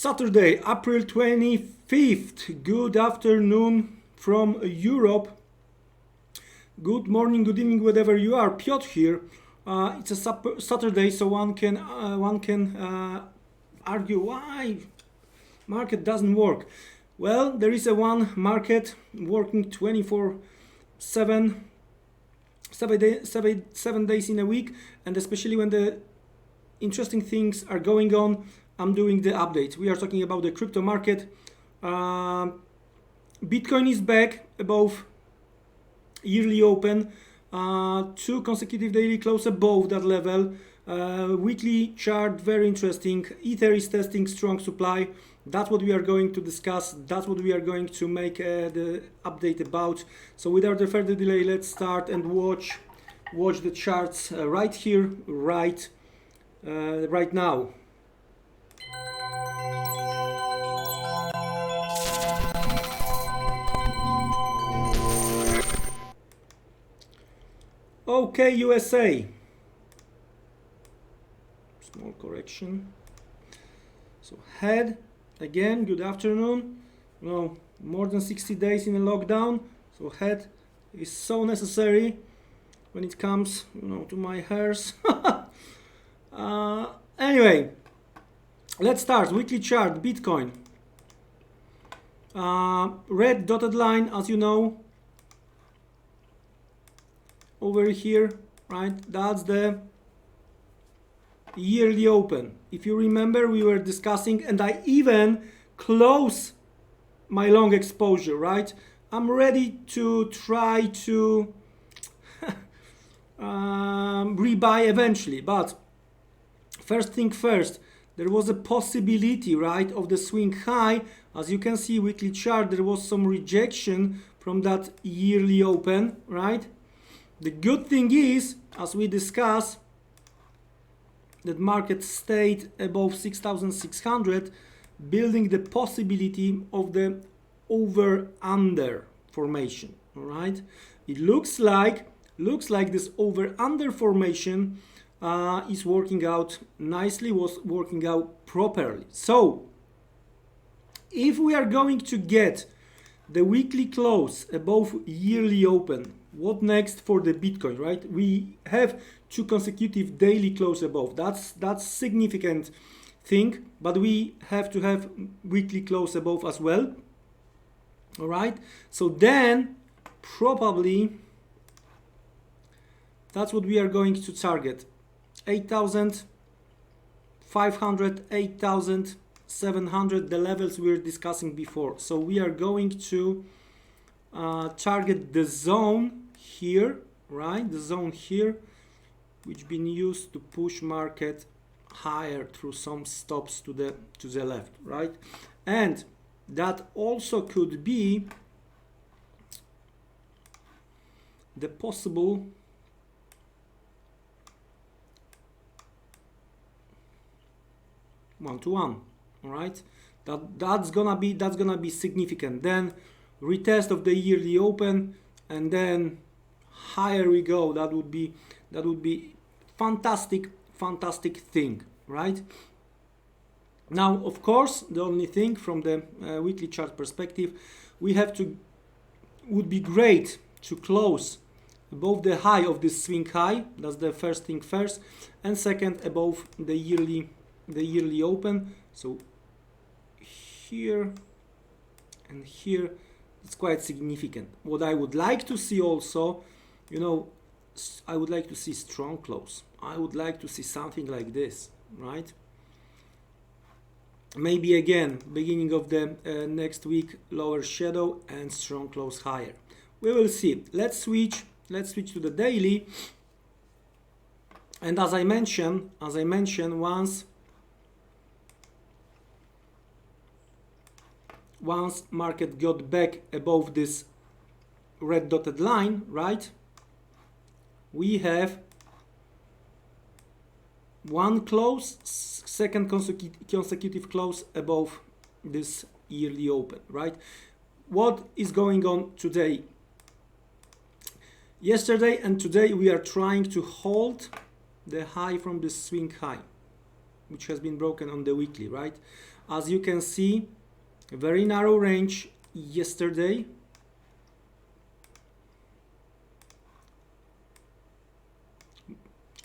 Saturday, April 25th. Good afternoon from Europe. Good morning, good evening, wherever you are. Piotr here. It's a Saturday, so one can argue why market doesn't work. Well, there is a one market working 24/7, 7 days in a week, and especially when the interesting things are going on, I'm doing the update. We are talking about the crypto market. Bitcoin is back above yearly open, 2 consecutive daily close above that level. Weekly chart, very interesting. Ether is testing strong supply. That's what we are going to discuss. That's what we are going to make the update about. So without further delay, let's start and watch the charts right here, right now. Okay, USA. Small correction. So head again. Good afternoon. No, more than 60 days in a lockdown. So head is so necessary when it comes, to my hairs. Anyway, let's start. Weekly chart. Bitcoin. Red dotted line, as you know. Over here, right? That's the yearly open. If you remember, we were discussing, and I even close my long exposure, right? I'm ready to try to rebuy eventually, but first thing first, there was a possibility, right, of the swing high. As you can see, weekly chart, there was some rejection from that yearly open, right? The good thing is, as we discussed, that market stayed above 6,600, building the possibility of the over-under formation. All right, it looks like this over-under formation is working out nicely, was working out properly. So, if we are going to get the weekly close above yearly open, what next for the Bitcoin, right? We have 2 consecutive daily close above. That's significant thing, but we have to have weekly close above as well. All right. So then probably that's what we are going to target. 8,500, 8,700, the levels we were discussing before. So we are going to target the zone here, right? The zone here, which been used to push market higher through some stops to the left, right? And that also could be the possible one-to-one, all right? That's gonna be significant. Then retest of the yearly open, and then higher we go. That would be fantastic thing, right? Now, of course, the only thing from the weekly chart perspective, would be great to close above the high of this swing high. That's the first thing first, and second, above the yearly open. So here and here, it's quite significant. What I would like to see also, I would like to see strong close. I would like to see something like this, right? Maybe again, beginning of the next week, lower shadow and strong close higher. We will see. Let's switch to the daily. And as I mentioned, once market got back above this red dotted line, right? We have one close, second consecutive close above this yearly open, right? What is going on today? Yesterday and today we are trying to hold the high from the swing high. which has been broken on the weekly, right? As you can see, a very narrow range yesterday.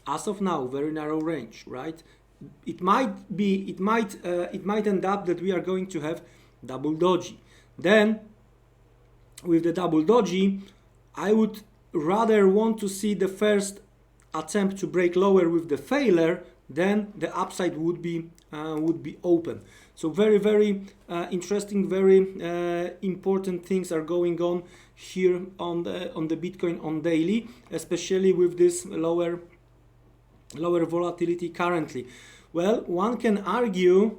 As of now, very narrow range, right? It might end up that we are going to have double doji. Then, with the double doji, I would rather want to see the first attempt to break lower with the failure, then the upside would be open. So very interesting, very important things are going on here on the Bitcoin on daily, especially with this lower volatility currently. Well, one can argue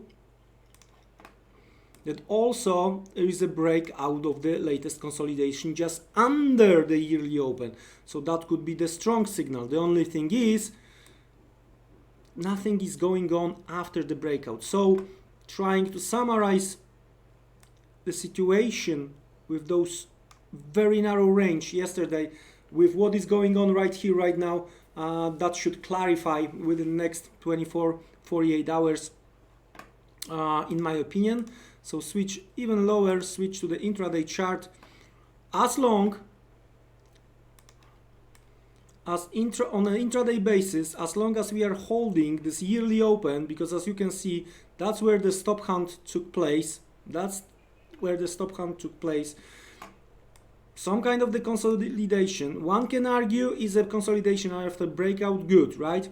that also there is a break out of the latest consolidation just under the yearly open. So that could be the strong signal. The only thing is, nothing is going on after the breakout. So trying to summarize the situation with those very narrow range yesterday, with what is going on right here, right now, that should clarify within the next 24-48 hours, in my opinion. So switch even lower, switch to the intraday chart. As long as on an intraday basis, as long as we are holding this yearly open, because as you can see, that's where the stop hunt took place. That's where the stop hunt took place. Some kind of the consolidation. One can argue, is a consolidation after breakout good, right?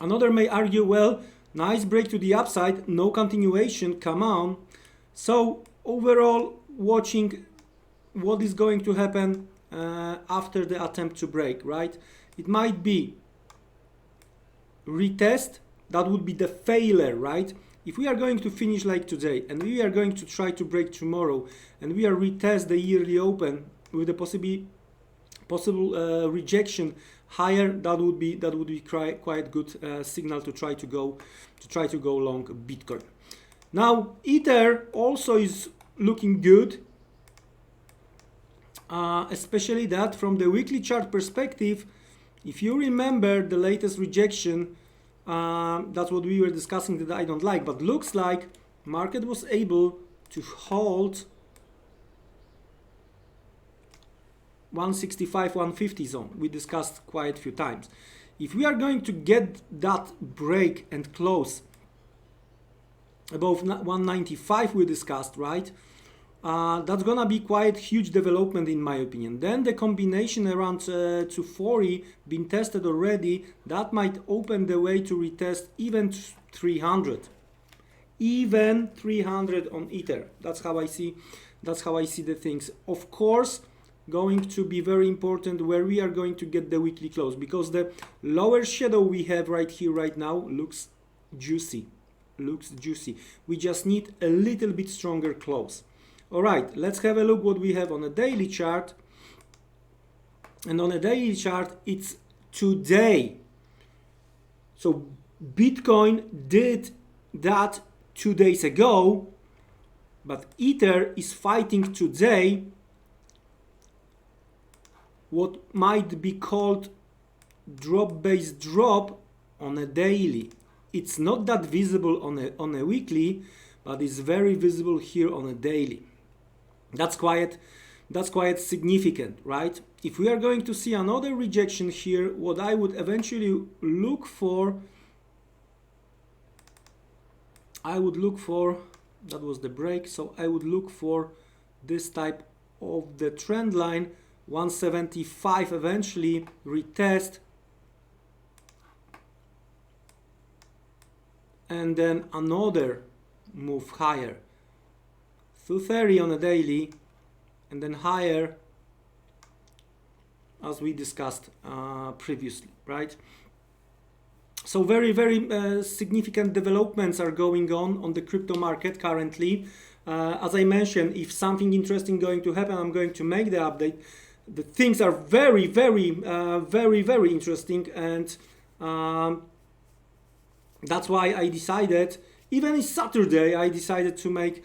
Another may argue, well, nice break to the upside, no continuation, come on. So overall, watching what is going to happen after the attempt to break, right? It might be retest, that would be the failure, right? If we are going to finish like today and we are going to try to break tomorrow and we are retest the yearly open with the possible rejection higher, that would be quite good signal to try to go long Bitcoin. Now Ether also is looking good, especially that from the weekly chart perspective. If you remember the latest rejection, that's what we were discussing that I don't like, but looks like market was able to hold 165, 150 zone. We discussed quite a few times. If we are going to get that break and close above 195 we discussed, right? That's gonna be quite huge development in my opinion. Then the combination around 240 been tested already, that might open the way to retest even 300. Even 300 on Ether. That's how I see the things. Of course, going to be very important where we are going to get the weekly close, because the lower shadow we have right here right now looks juicy. We just need a little bit stronger close. All right, let's have a look what we have on a daily chart. And on a daily chart, it's today. So Bitcoin did that 2 days ago, but Ether is fighting today what might be called drop-based drop on a daily. It's not that visible on a weekly, but it's very visible here on a daily. That's quite significant, right? If we are going to see another rejection here, what I would eventually look for, that was the break, so I would look for this type of the trend line, 175 eventually, retest, and then another move higher. 230 on a daily, and then higher as we discussed previously, right? So very significant developments are going on the crypto market currently. As I mentioned, if something interesting going to happen, I'm going to make the update. The things are very interesting, and that's why I decided, even on Saturday, I decided to make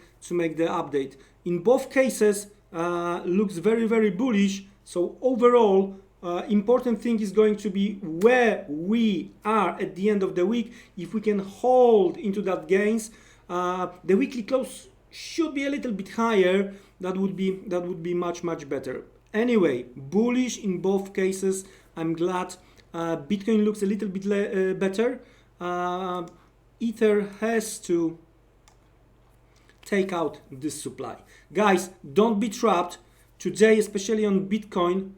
the update. In both cases, looks very bullish. So overall, important thing is going to be where we are at the end of the week. If we can hold into that gains, the weekly close should be a little bit higher. That would be much better. Anyway, bullish in both cases. I'm glad. Bitcoin looks a little bit better. Ether has to take out this supply. Guys, don't be trapped. Today, especially on Bitcoin,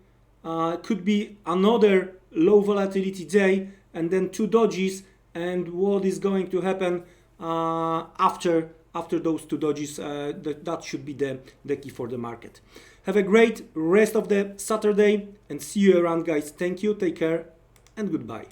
could be another low volatility day and then 2 dodges. And what is going to happen after those 2 dodges? That should be the key for the market. Have a great rest of the Saturday and see you around, guys. Thank you, take care, and goodbye.